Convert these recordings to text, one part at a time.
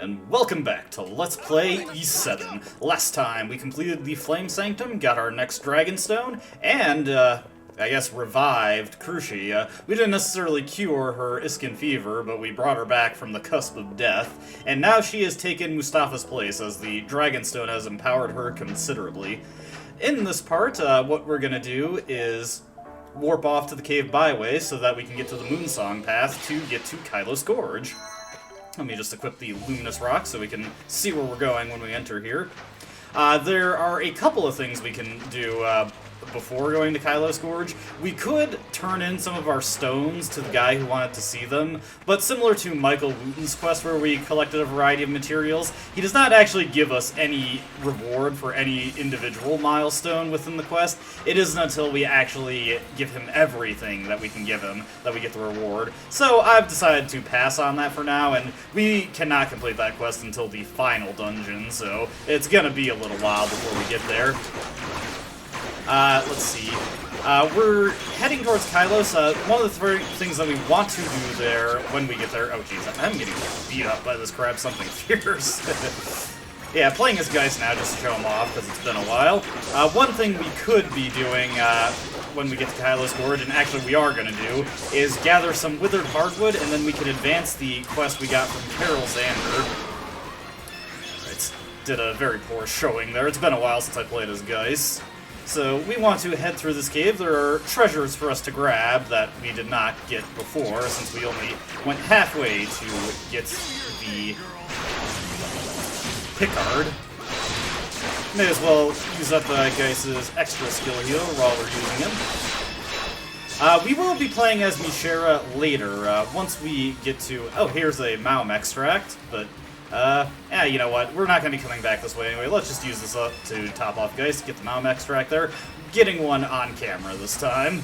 And welcome back to Let's Play E7. Last time we completed the Flame Sanctum, got our next Dragonstone, and, I guess revived Cruci. We didn't necessarily cure her Iskin fever, but we brought her back from the cusp of death, and now she has taken Mustafa's place as the Dragonstone has empowered her considerably. In this part, what we're gonna do is warp off to the Cave Byway so that we can get to the Moonsong Path to get to Kylos Gorge. Let me just equip the Luminous Rock so we can see where we're going when we enter here. There are a couple of things we can do before going to Kylos Gorge. We could turn in some of our stones to the guy who wanted to see them, but similar to Michael Wooten's quest where we collected a variety of materials, he does not actually give us any reward for any individual milestone within the quest. It isn't until we actually give him everything that we can give him that we get the reward. So I've decided to pass on that for now, and we cannot complete that quest until the final dungeon, so it's gonna be a little while before we get there. Let's see. We're heading towards Kylos. One of the things that we want to do there when we get there... Oh, jeez, I'm getting beat up by this crab something fierce. Yeah, playing as Geist now just to show him off, because it's been a while. One thing we could be doing when we get to Kylos Gorge, and actually we are going to do, is gather some withered hardwood, and then we can advance the quest we got from Carol Xander. Did a very poor showing there. It's been a while since I played as Geist. So we want to head through this cave. There are treasures for us to grab that we did not get before, since we only went halfway to get the Picard. May as well use up Geist's extra skill heal while we're using him. We will be playing as Mishera later, once we get to... Oh, here's a Maum extract, but... yeah, you know what, we're not going to be coming back this way anyway. Let's just use this up to top off Geist, get the Maum extract there. Getting one on camera this time.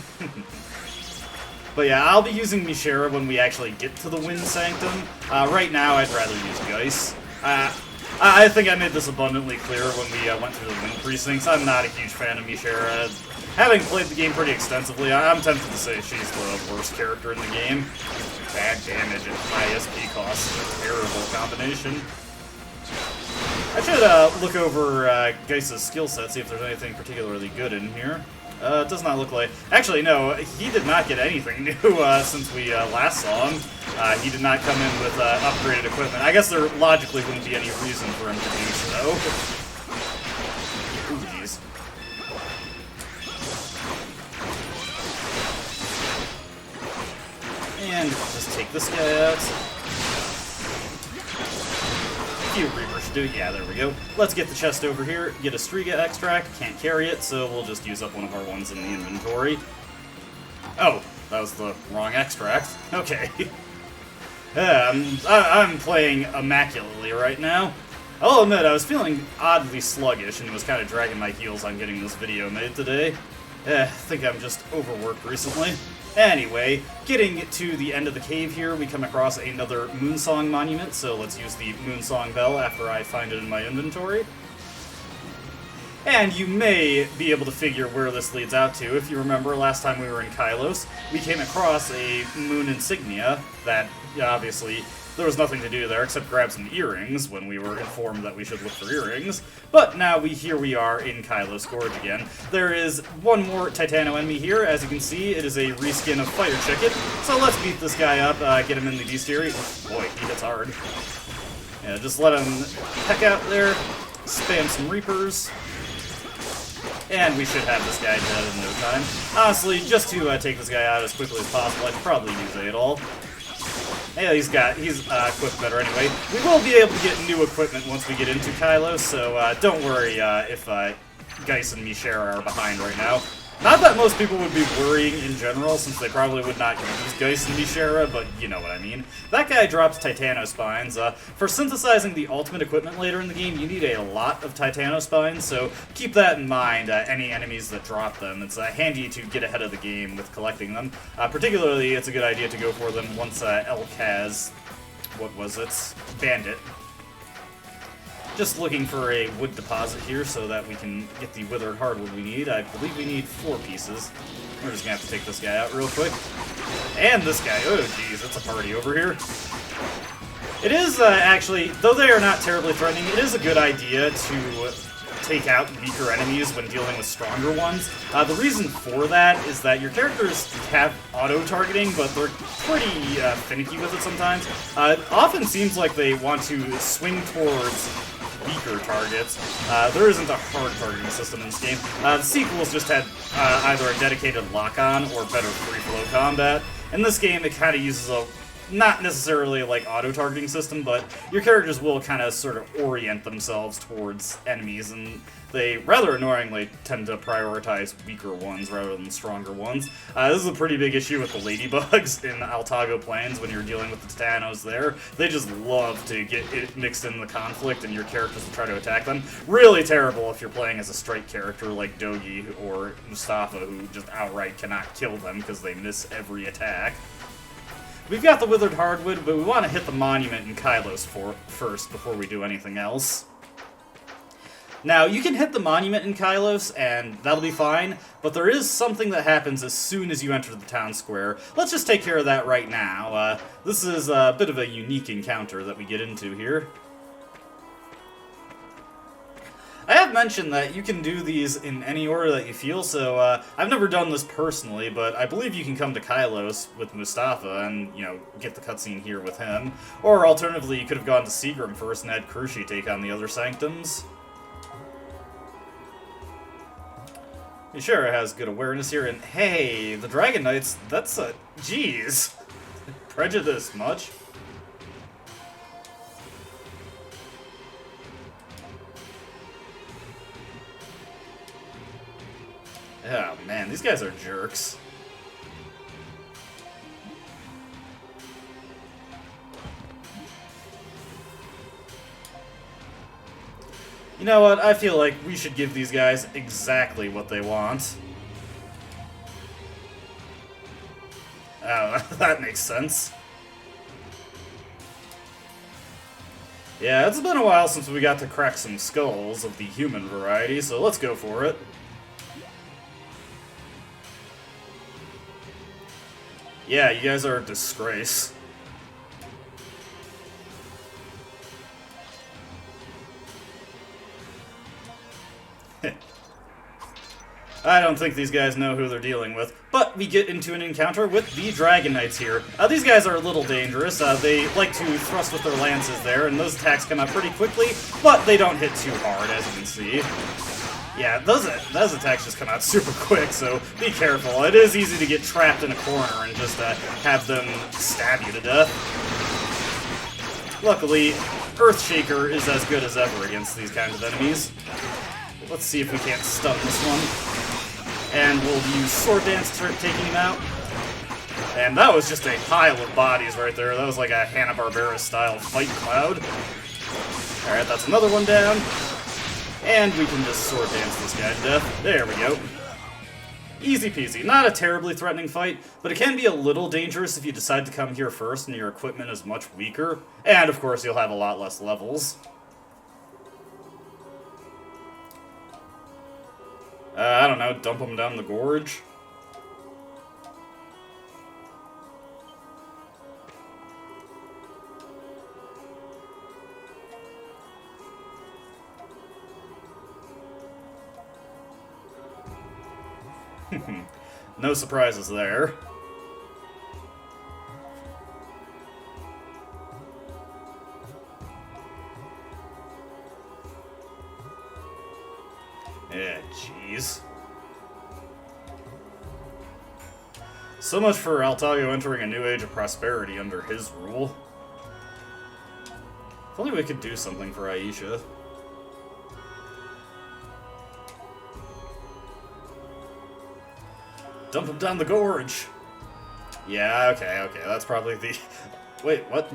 But yeah, I'll be using Mishera when we actually get to the Wind Sanctum. Right now, I'd rather use Geist. I think I made this abundantly clear when we went through the Wind Precincts. I'm not a huge fan of Mishera. Having played the game pretty extensively, I'm tempted to say she's the worst character in the game. Bad damage and high SP cost is a terrible combination. I should look over Geist's skill set, see if there's anything particularly good in here. It does not look like... Actually, no, he did not get anything new since we last saw him. He did not come in with upgraded equipment. I guess there logically wouldn't be any reason for him to do so. Ooh, jeez. And just take this guy out. A few Reapers should do it. Yeah, there we go. Let's get the chest over here, get a Striga extract. Can't carry it, so we'll just use up one of our ones in the inventory. Oh, that was the wrong extract. Okay. Yeah, I'm playing immaculately right now. I'll admit, I was feeling oddly sluggish and was kind of dragging my heels on getting this video made today. I think I'm just overworked recently. Anyway, getting to the end of the cave here, we come across another Moonsong monument, so let's use the Moonsong bell after I find it in my inventory. And you may be able to figure where this leads out to. If you remember, last time we were in Kylos, we came across a moon insignia that, obviously, there was nothing to do there except grab some earrings when we were informed that we should look for earrings. But now here we are in Kylos Gorge again. There is one more Titano enemy here. As you can see, it is a reskin of Fire Chicken. So let's beat this guy up, get him in the bestiary. Boy, he hits hard. Yeah, just let him heck out there, spam some Reapers. And we should have this guy dead in no time. Honestly, just to take this guy out as quickly as possible, I could probably use Adol. Yeah, he's equipped better anyway. We will be able to get new equipment once we get into Kylos, so don't worry if Geist and Mishera are behind right now. Not that most people would be worrying in general, since they probably would not use Geist and Mishera, but you know what I mean. That guy drops Titano Spines. For synthesizing the ultimate equipment later in the game, you need a lot of Titano Spines, so keep that in mind, any enemies that drop them. It's handy to get ahead of the game with collecting them. Particularly, it's a good idea to go for them once Elk has... what was it? Bandit. Just looking for a wood deposit here so that we can get the withered hardwood we need. I believe we need 4 pieces. We're just gonna have to take this guy out real quick. And this guy. Oh, geez, it's a party over here. It is, actually, though they are not terribly threatening, it is a good idea to take out weaker enemies when dealing with stronger ones. The reason for that is that your characters have auto-targeting, but they're pretty finicky with it sometimes. It often seems like they want to swing towards weaker targets. There isn't a hard targeting system in this game. The sequels just had either a dedicated lock-on or better free-flow combat. In this game, it kind of uses a not necessarily like auto-targeting system, but your characters will kind of sort of orient themselves towards enemies, and they rather annoyingly tend to prioritize weaker ones rather than stronger ones. This is a pretty big issue with the ladybugs in Altago Plains when you're dealing with the Titanos there. They just love to get it mixed in the conflict, and your characters will try to attack them. Really terrible if you're playing as a strike character like Dogi or Mustafa, who just outright cannot kill them because they miss every attack. We've got the Withered Hardwood, but we want to hit the monument in Kylos first before we do anything else. Now, you can hit the monument in Kylos, and that'll be fine, but there is something that happens as soon as you enter the town square. Let's just take care of that right now. This is a bit of a unique encounter that we get into here. I have mentioned that you can do these in any order that you feel, so I've never done this personally, but I believe you can come to Kylos with Mustafa and, you know, get the cutscene here with him. Or alternatively, you could have gone to Seagram first and had Cruci take on the other Sanctums. He sure has good awareness here, and hey, the Dragon Knights, that's a... jeez. Prejudice much? Oh man, these guys are jerks. You know what, I feel like we should give these guys exactly what they want. Oh, that makes sense. Yeah, it's been a while since we got to crack some skulls of the human variety, so let's go for it. Yeah, you guys are a disgrace. I don't think these guys know who they're dealing with, but we get into an encounter with the Dragon Knights here. These guys are a little dangerous. They like to thrust with their lances there, and those attacks come out pretty quickly, but they don't hit too hard, as you can see. Yeah, those attacks just come out super quick, so be careful. It is easy to get trapped in a corner and just have them stab you to death. Luckily, Earthshaker is as good as ever against these kinds of enemies. Let's see if we can't stun this one. And we'll use Sword Dance to start taking him out. And that was just a pile of bodies right there. That was like a Hanna-Barbera style fight cloud. Alright, that's another one down. And we can just Sword Dance this guy to death. There we go. Easy peasy. Not a terribly threatening fight, but it can be a little dangerous if you decide to come here first and your equipment is much weaker. And of course, you'll have a lot less levels. I don't know, dump them down the gorge? No surprises there. Yeah, jeez. So much for Altago entering a new age of prosperity under his rule. If only we could do something for Aisha. Dump him down the gorge! Yeah, okay, that's probably the... Wait, what?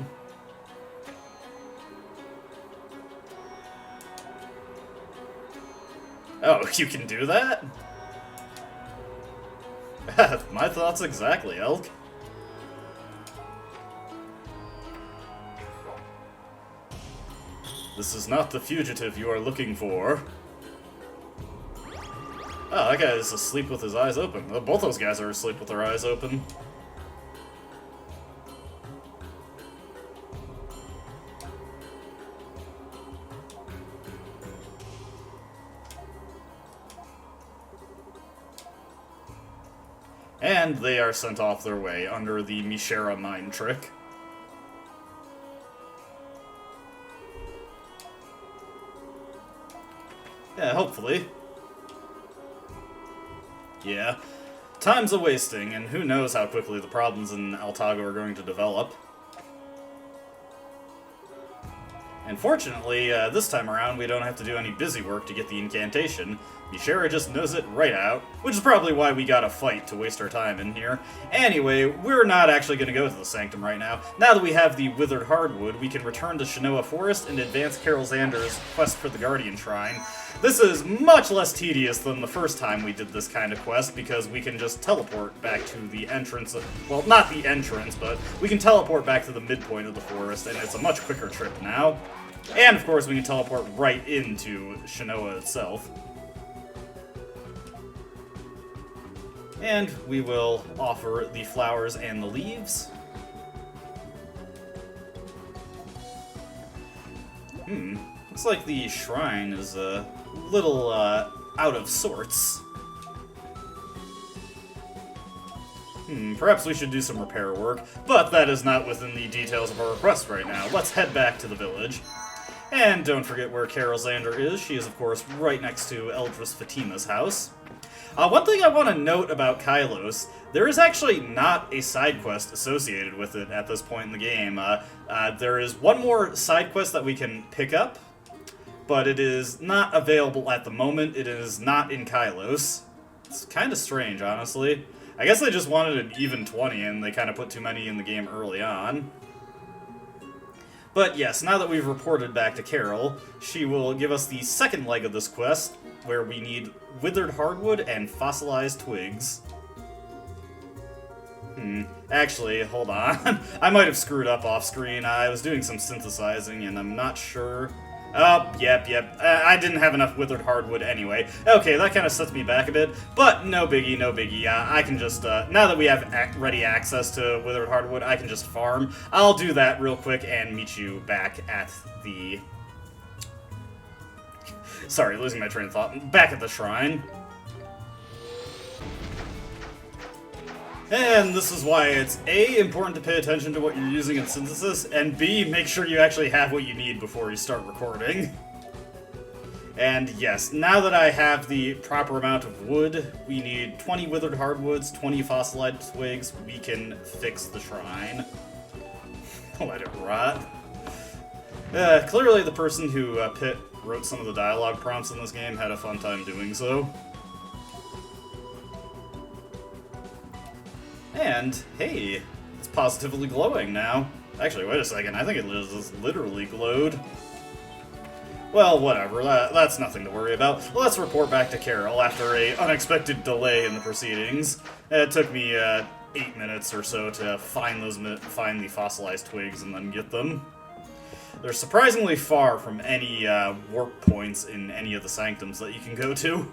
Oh, you can do that? My thoughts exactly, Elk. This is not the fugitive you are looking for. Oh, that guy is asleep with his eyes open. Well, both those guys are asleep with their eyes open. And they are sent off their way under the Mishera mind trick. Yeah, hopefully. Yeah. Time's a-wasting, and who knows how quickly the problems in Altago are going to develop. And fortunately, this time around, we don't have to do any busy work to get the incantation. Mishera just knows it right out, which is probably why we gotta fight to waste our time in here. Anyway, we're not actually gonna go to the Sanctum right now. Now that we have the Withered Hardwood, we can return to Shinoa Forest and advance Carol Xander's quest for the Guardian Shrine. This is much less tedious than the first time we did this kind of quest, because we can just teleport back to the entrance of, well, not the entrance, but we can teleport back to the midpoint of the forest, and it's a much quicker trip now. And, of course, we can teleport right into Shinoa itself. And we will offer the flowers and the leaves. Looks like the shrine is a little, out of sorts. Perhaps we should do some repair work, but that is not within the details of our request right now. Let's head back to the village. And don't forget where Carol Xander is. She is, of course, right next to Eldris Fatima's house. One thing I want to note about Kylos, there is actually not a side quest associated with it at this point in the game. There is one more side quest that we can pick up, but it is not available at the moment. It is not in Kylos. It's kind of strange, honestly. I guess they just wanted an even 20, and they kind of put too many in the game early on. But yes, now that we've reported back to Carol, she will give us the second leg of this quest, where we need Withered Hardwood and Fossilized Twigs. Actually, hold on. I might have screwed up off-screen. I was doing some synthesizing, and I'm not sure... Oh, yep. I didn't have enough Withered Hardwood anyway. Okay, that kind of sets me back a bit, but no biggie, no biggie. I can just, now that we have ready access to Withered Hardwood, I can just farm. I'll do that real quick and meet you back at the... Sorry, losing my train of thought. Back at the shrine. And this is why it's A, important to pay attention to what you're using in synthesis, and B, make sure you actually have what you need before you start recording. And yes, now that I have the proper amount of wood, we need 20 Withered Hardwoods, 20 Fossilized Twigs, we can fix the shrine. Let it rot. Clearly the person who wrote some of the dialogue prompts in this game had a fun time doing so. And, hey, it's positively glowing now. Actually, wait a second, I think it is literally glowed. Well, whatever, that's nothing to worry about. Let's report back to Carol after an unexpected delay in the proceedings. It took me 8 minutes or so to find the fossilized twigs and then get them. They're surprisingly far from any warp points in any of the Sanctums that you can go to.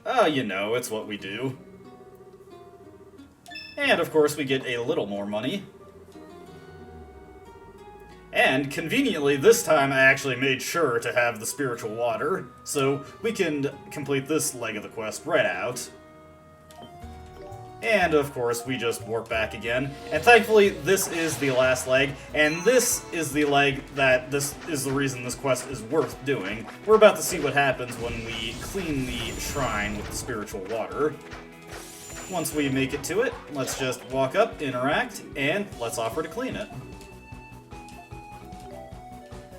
Oh, you know, it's what we do. And, of course, we get a little more money. And, conveniently, this time I actually made sure to have the spiritual water, so we can complete this leg of the quest right out. And, of course, we just warp back again. And thankfully, this is the last leg, and this is the leg this is the reason this quest is worth doing. We're about to see what happens when we clean the shrine with the spiritual water. Once we make it to it, let's just walk up, interact, and let's offer to clean it.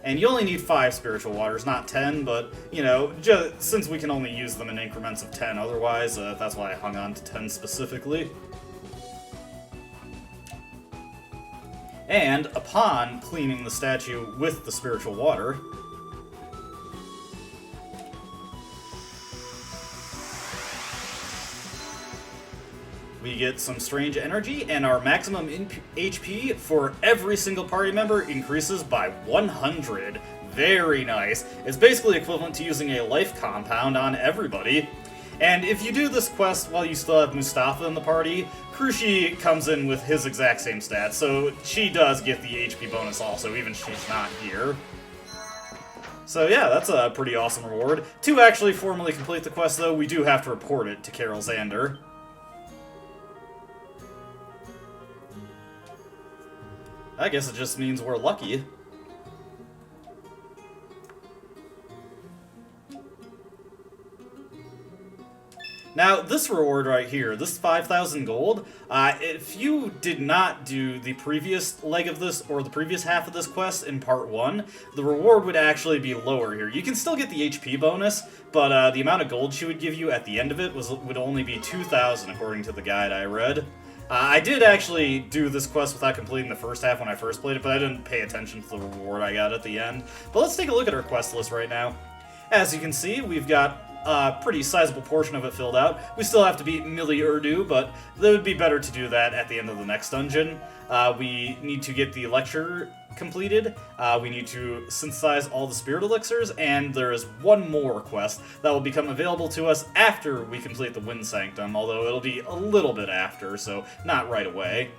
And you only need 5 spiritual waters, not 10, but, you know, since we can only use them in increments of 10 otherwise, that's why I hung on to 10 specifically. And upon cleaning the statue with the spiritual water, we get some strange energy, and our maximum HP for every single party member increases by 100. Very nice. It's basically equivalent to using a life compound on everybody. And if you do this quest while you still have Mustafa in the party, Krushi comes in with his exact same stats, so she does get the HP bonus also, even if she's not here. So yeah, that's a pretty awesome reward. To actually formally complete the quest, though, we do have to report it to Carol Xander. I guess it just means we're lucky. Now, this reward right here, this 5,000 gold, if you did not do the previous leg of this, or the previous half of this quest in part 1, the reward would actually be lower here. You can still get the HP bonus, but the amount of gold she would give you at the end of it would only be 2,000, according to the guide I read. I did actually do this quest without completing the first half when I first played it, but I didn't pay attention to the reward I got at the end. But let's take a look at our quest list right now. As you can see, we've got a pretty sizable portion of it filled out. We still have to beat Millie Urdu, but it would be better to do that at the end of the next dungeon. We need to get the lecture completed, we need to synthesize all the spirit elixirs, and there is one more quest that will become available to us after we complete the Wind Sanctum, although it'll be a little bit after, so not right away.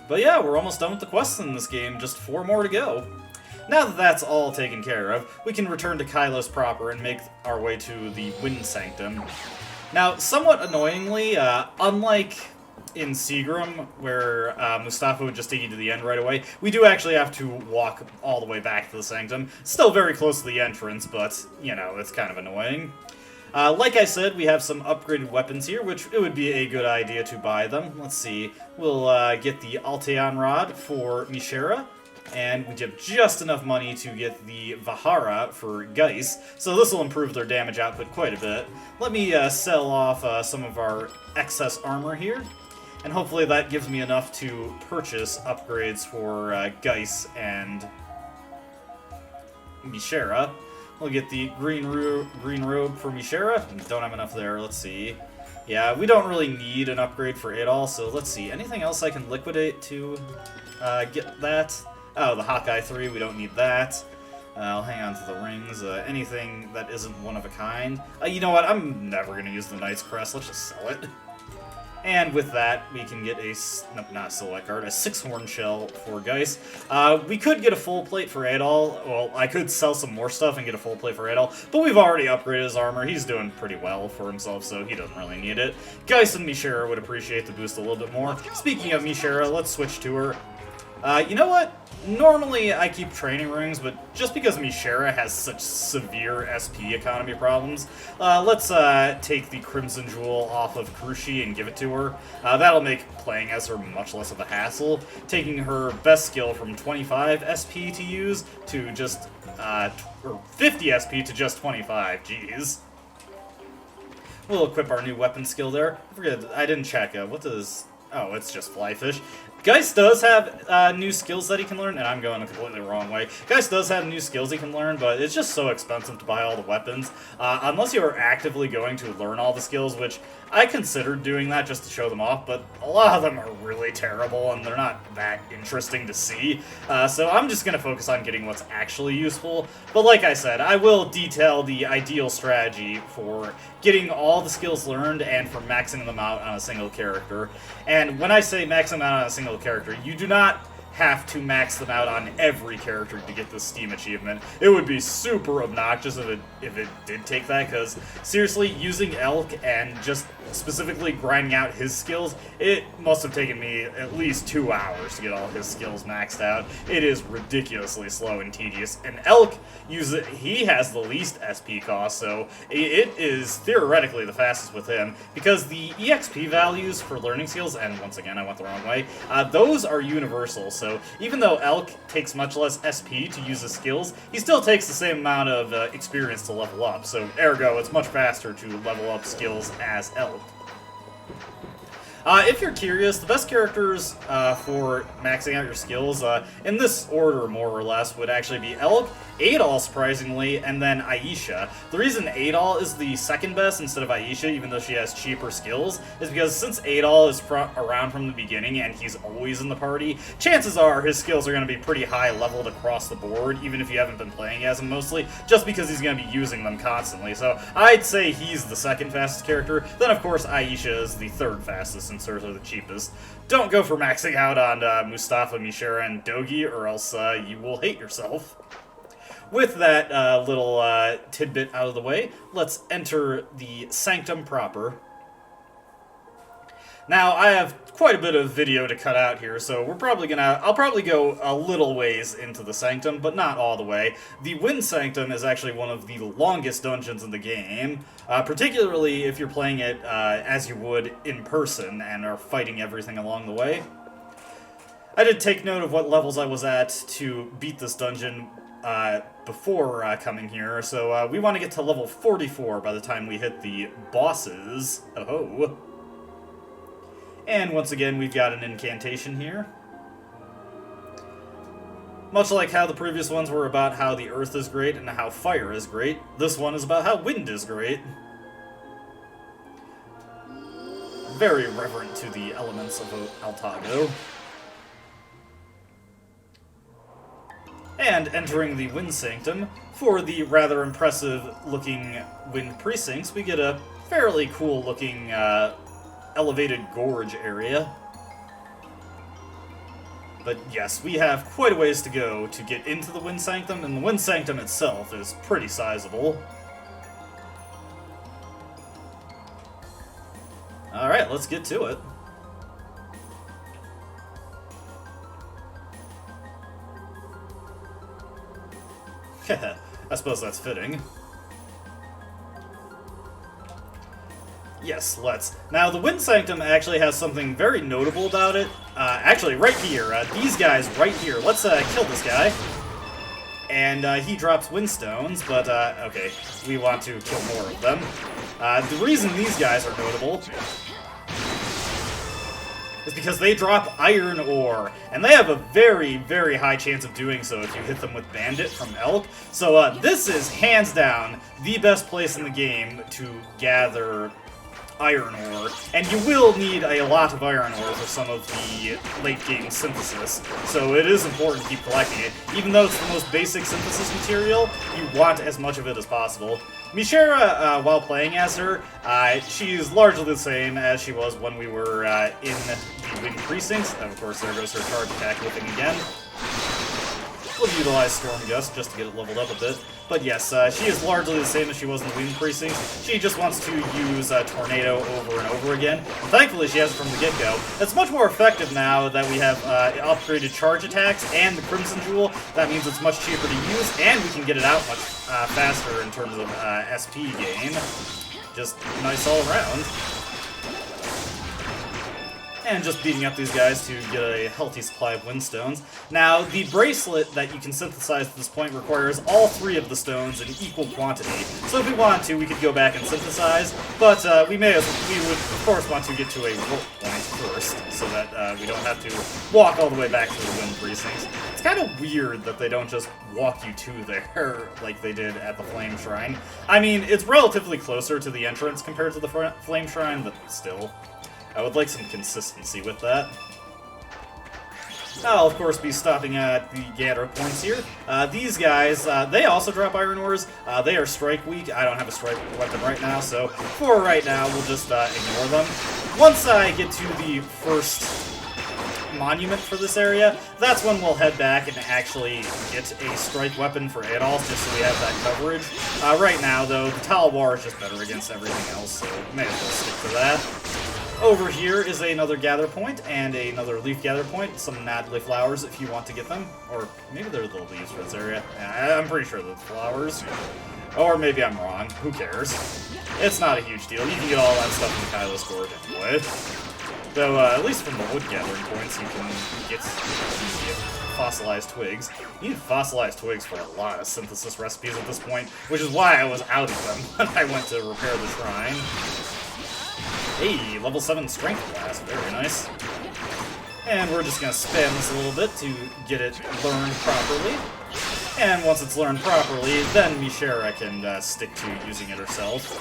But yeah, we're almost done with the quests in this game, just 4 more to go. Now that that's all taken care of, we can return to Kylos proper and make our way to the Wind Sanctum. Now, somewhat annoyingly, unlike in Seagram, where Mustafa would just take you to the end right away, we do actually have to walk all the way back to the Sanctum. Still very close to the entrance, but, you know, it's kind of annoying. Like I said, we have some upgraded weapons here, which it would be a good idea to buy them. Let's see, we'll get the Alteon Rod for Mishera, and we have just enough money to get the Vahara for Geis, so this will improve their damage output quite a bit. Let me sell off some of our excess armor here, and hopefully that gives me enough to purchase upgrades for Geis and Mishera. We'll get the green robe for Mishera. Don't have enough there, let's see. Yeah, we don't really need an upgrade for it all, so let's see. Anything else I can liquidate to get that? Oh, the Hawkeye 3, we don't need that. I'll hang on to the rings. Anything that isn't one of a kind. You know what, I'm never going to use the Knight's Crest, let's just sell it. And with that, we can get a, no, not a Silhouette Guard, a 6-horn shell for Geis. We could get a full plate for Adol. Well, I could sell some more stuff and get a full plate for Adol, but we've already upgraded his armor. He's doing pretty well for himself, so he doesn't really need it. Geis and Mishera would appreciate the boost a little bit more. Speaking of Mishera, let's switch to her. You know what? Normally I keep training rings, but just because Mishera has such severe SP economy problems, let's take the Crimson Jewel off of Kurushi and give it to her. That'll make playing as her much less of a hassle, taking her best skill from 25 SP to use to just, or 50 SP to just 25, jeez. We'll equip our new weapon skill there. I forget, I didn't check, what does... Oh, it's just Flyfish. Geis does have new skills that he can learn, and I'm going a completely wrong way. Geis does have new skills he can learn, but it's just so expensive to buy all the weapons. Unless you are actively going to learn all the skills, which I considered doing that just to show them off, but a lot of them are really terrible, and they're not that interesting to see. So I'm just going to focus on getting what's actually useful. But like I said, I will detail the ideal strategy for getting all the skills learned and for maxing them out on a single character. And when I say max them out on a single character, you do not have to max them out on every character to get this Steam achievement. It would be super obnoxious if it did take that, because seriously, using Elk and just specifically grinding out his skills, it must have taken me at least 2 hours to get all his skills maxed out. It is ridiculously slow and tedious, and Elk he has the least SP cost, so it is theoretically the fastest with him, because the EXP values for learning skills, and once again I went the wrong way, those are universal. So even though Elk takes much less SP to use his skills, he still takes the same amount of experience to level up, so ergo it's much faster to level up skills as Elk. If you're curious, the best characters for maxing out your skills, in this order more or less, would actually be Elk, Adol surprisingly, and then Aisha. The reason Adol is the second best instead of Aisha, even though she has cheaper skills, is because since Adol is around from the beginning and he's always in the party, chances are his skills are going to be pretty high leveled across the board, even if you haven't been playing as him mostly, just because he's going to be using them constantly. So I'd say he's the second fastest character. Then of course Aisha is the third fastest, since hers are the cheapest. Don't go for maxing out on Mustafa, Mishera, and Dogi, or else you will hate yourself. with that little tidbit out of the way, let's enter the Sanctum proper. Now, I have quite a bit of video to cut out here, so I'll probably go a little ways into the Sanctum, but not all the way. The Wind Sanctum is actually one of the longest dungeons in the game, particularly if you're playing it as you would in person and are fighting everything along the way. I did take note of what levels I was at to beat this dungeon before coming here, so we want to get to level 44 by the time we hit the bosses. Oh-ho. And once again, we've got an incantation here. Much like how the previous ones were about how the earth is great and how fire is great, this one is about how wind is great. Very reverent to the elements of Altago. And entering the Wind Sanctum, for the rather impressive-looking Wind Precincts, we get a fairly cool-looking elevated gorge area. But yes, we have quite a ways to go to get into the Wind Sanctum, and the Wind Sanctum itself is pretty sizable. Alright, let's get to it. I suppose that's fitting. Yes, let's. Now, the Wind Sanctum actually has something very notable about it. Actually, right here. These guys right here. Let's kill this guy. And he drops windstones, but, okay. We want to kill more of them. The reason these guys are notable is because they drop iron ore, and they have a very, very high chance of doing so if you hit them with Bandit from Elk. So, this is, hands down, the best place in the game to gather iron ore, and you will need a lot of iron ore for some of the late-game synthesis, so it is important to keep collecting it. Even though it's the most basic synthesis material, you want as much of it as possible. Mishera, while playing as her, she's largely the same as she was when we were in the Wind Precincts. And of course, there goes her charge attack whipping again. We'll utilize Storm Gust just to get it leveled up a bit. But yes, she is largely the same as she was in the Wind Precincts. She just wants to use Tornado over and over again. And thankfully, she has it from the get-go. It's much more effective now that we have upgraded charge attacks and the Crimson Jewel. That means it's much cheaper to use, and we can get it out much faster in terms of SP gain. Just nice all around. And just beating up these guys to get a healthy supply of windstones. Now, the bracelet that you can synthesize at this point requires all three of the stones in equal quantity. So if we wanted to, we could go back and synthesize, but we would, of course, want to get to a warp point first, so that we don't have to walk all the way back to the Wind Precincts. It's kind of weird that they don't just walk you to there, like they did at the Flame Shrine. I mean, it's relatively closer to the entrance compared to the Flame Shrine, but still. I would like some consistency with that. I'll, of course, be stopping at the gather points here. These guys, they also drop iron ores. They are strike weak. I don't have a strike weapon right now, so for right now, we'll just ignore them. Once I get to the first monument for this area, that's when we'll head back and actually get a strike weapon for Adolf, just so we have that coverage. Right now, though, the Talwar is just better against everything else, so may as well stick to that. Over here is another gather point and another leaf gather point. Some Nadley flowers if you want to get them. Or maybe they're the leaves for this area. I'm pretty sure they're the flowers. Or maybe I'm wrong. Who cares? It's not a huge deal. You can get all that stuff in the Kylos Gorge anyway. Though, at least from the wood gathering points, you can get the fossilized twigs. You need fossilized twigs for a lot of synthesis recipes at this point, which is why I was out of them when I went to repair the shrine. Hey, level 7 Strength Blast, very nice. And we're just going to spam this a little bit to get it learned properly. And once it's learned properly, then Mishera can stick to using it herself.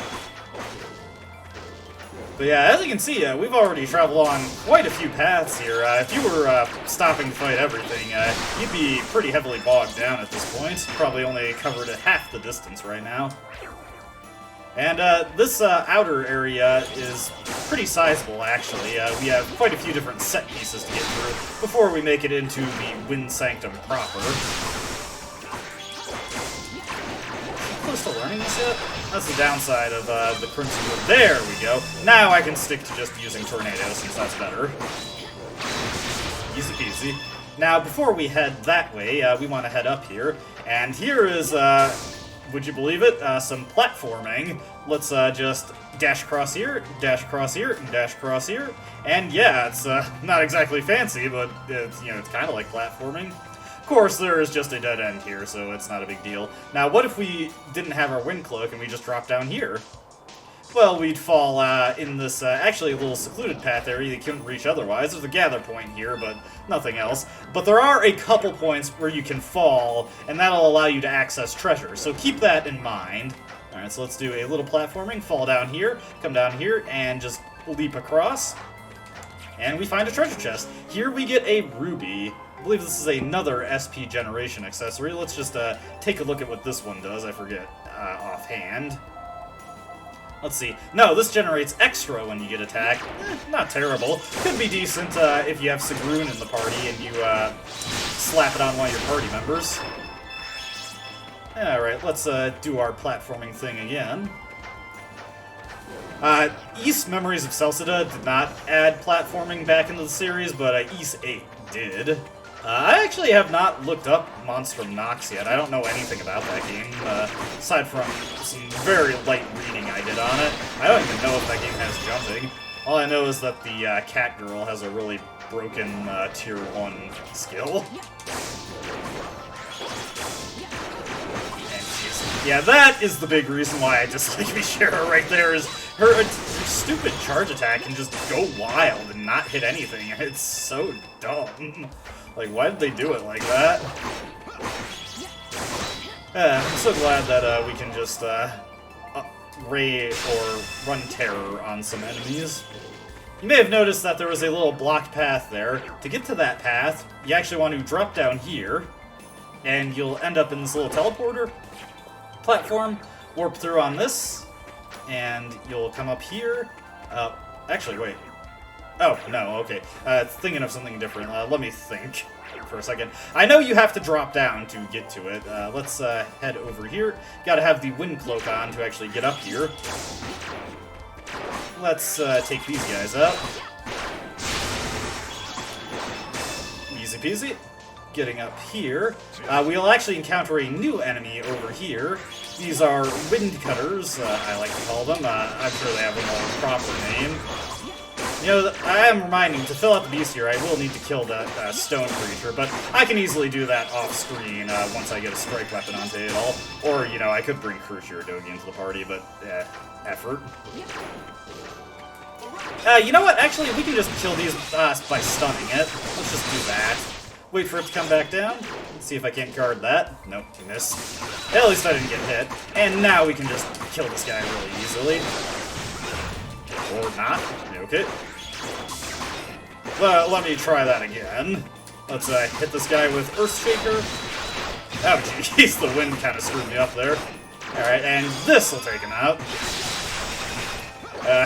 But yeah, as you can see, we've already traveled on quite a few paths here. If you were stopping to fight everything, you'd be pretty heavily bogged down at this point. Probably only covered half the distance right now. And this outer area is pretty sizable, actually. We have quite a few different set pieces to get through before we make it into the Wind Sanctum proper. still learning this yet? That's the downside of the Crimson Move. There we go. Now I can stick to just using Tornado since that's better. Easy peasy. Now, before we head that way, we want to head up here. And here is, would you believe it, some platforming. Let's just dash across here, and dash across here. And yeah, it's not exactly fancy, but it's, you know, it's kind of like platforming. Of course, there is just a dead end here, so it's not a big deal. Now, what if we didn't have our wind cloak and we just dropped down here? Well, we'd fall in this, actually a little secluded path area that you couldn't reach otherwise. There's a gather point here, but nothing else. But there are a couple points where you can fall, and that'll allow you to access treasure. So keep that in mind. Alright, so let's do a little platforming. Fall down here, come down here, and just leap across. And we find a treasure chest. Here we get a ruby. I believe this is another SP generation accessory. Let's just take a look at what this one does. I forget offhand. Let's see. No, this generates extra when you get attacked. Not terrible. Could be decent if you have Sigrun in the party and you slap it on one of your party members. Alright, let's do our platforming thing again. Ys Memories of Celcida did not add platforming back into the series, but Ys 8 did. I actually have not looked up Monstrum Nox yet. I don't know anything about that game, aside from some very light reading I did on it. I don't even know if that game has jumping. All I know is that the cat girl has a really broken tier 1 skill. And yeah, that is the big reason why I dislike Mishara right there, is her stupid charge attack can just go wild and not hit anything. It's so dumb. Like, why did they do it like that? I'm so glad that we can just ray or run terror on some enemies. You may have noticed that there was a little blocked path there. To get to that path, you actually want to drop down here, and you'll end up in this little teleporter platform, warp through on this, and you'll come up here. Actually, wait. Oh, no, okay. Thinking of something different. Let me think for a second. I know you have to drop down to get to it. Let's head over here. Gotta have the wind cloak on to actually get up here. Let's take these guys out. Easy peasy. Getting up here. We'll actually encounter a new enemy over here. These are wind cutters, I like to call them. I'm sure they have a more proper name. You know, I am reminding, to fill out the beast here, I will need to kill that stone creature, but I can easily do that off-screen once I get a strike weapon onto it all. Or, you know, I could bring Crucier Dogi into the party, but, effort. You know what? Actually, we can just kill these by stunning it. Let's just do that. Wait for it to come back down. Let's see if I can't guard that. Nope, you missed. At least I didn't get hit. And now we can just kill this guy really easily. Or not. Okay. Let me try that again. Let's hit this guy with Earthshaker. Oh, jeez, the wind kind of screwed me up there. Alright, and this will take him out. Yeah.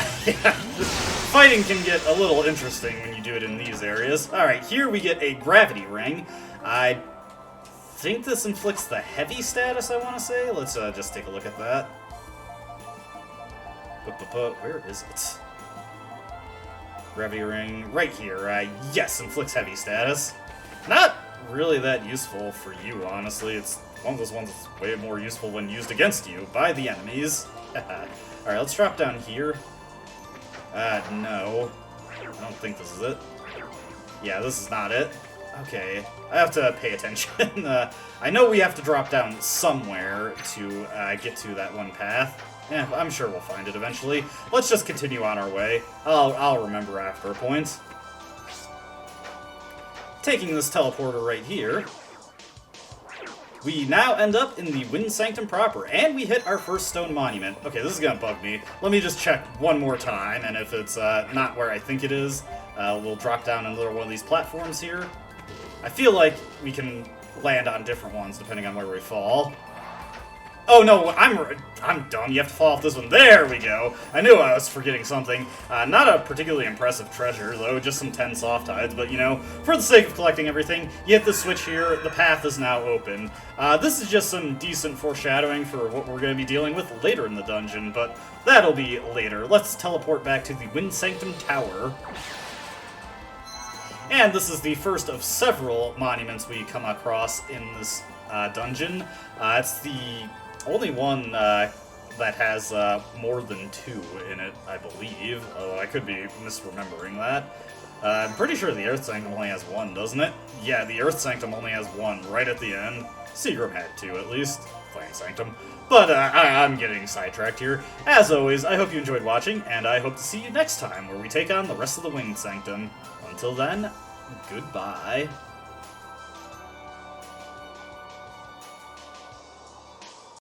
Fighting can get a little interesting when you do it in these areas. Alright, here we get a gravity ring. I think this inflicts the heavy status, I want to say. Let's just take a look at that. Where is it? Gravity ring right here. Yes, inflicts heavy status. Not really that useful for you, honestly. It's one of those ones that's way more useful when used against you by the enemies. Alright, let's drop down here. No. I don't think this is it. Yeah, this is not it. Okay, I have to pay attention. I know we have to drop down somewhere to get to that one path. Yeah, I'm sure we'll find it eventually. Let's just continue on our way. I'll remember after a point. Taking this teleporter right here, we now end up in the Wind Sanctum proper, and we hit our first stone monument. Okay, this is gonna bug me. Let me just check one more time, and if it's not where I think it is, we'll drop down another one of these platforms here. I feel like we can land on different ones depending on where we fall. Oh no, I'm dumb. You have to fall off this one. There we go. I knew I was forgetting something. Not a particularly impressive treasure, though. Just some 10 soft hides. But, you know, for the sake of collecting everything, you hit the switch here. The path is now open. This is just some decent foreshadowing for what we're going to be dealing with later in the dungeon, but that'll be later. Let's teleport back to the Wind Sanctum Tower. And this is the first of several monuments we come across in this dungeon. It's the only one that has more than 2 in it, I believe. Although I could be misremembering that. I'm pretty sure the Earth Sanctum only has 1, doesn't it? Yeah, the Earth Sanctum only has 1 right at the end. Seagram had 2 at least. Flame Sanctum. But I'm getting sidetracked here. As always, I hope you enjoyed watching, and I hope to see you next time where we take on the rest of the Winged Sanctum. Until then, goodbye.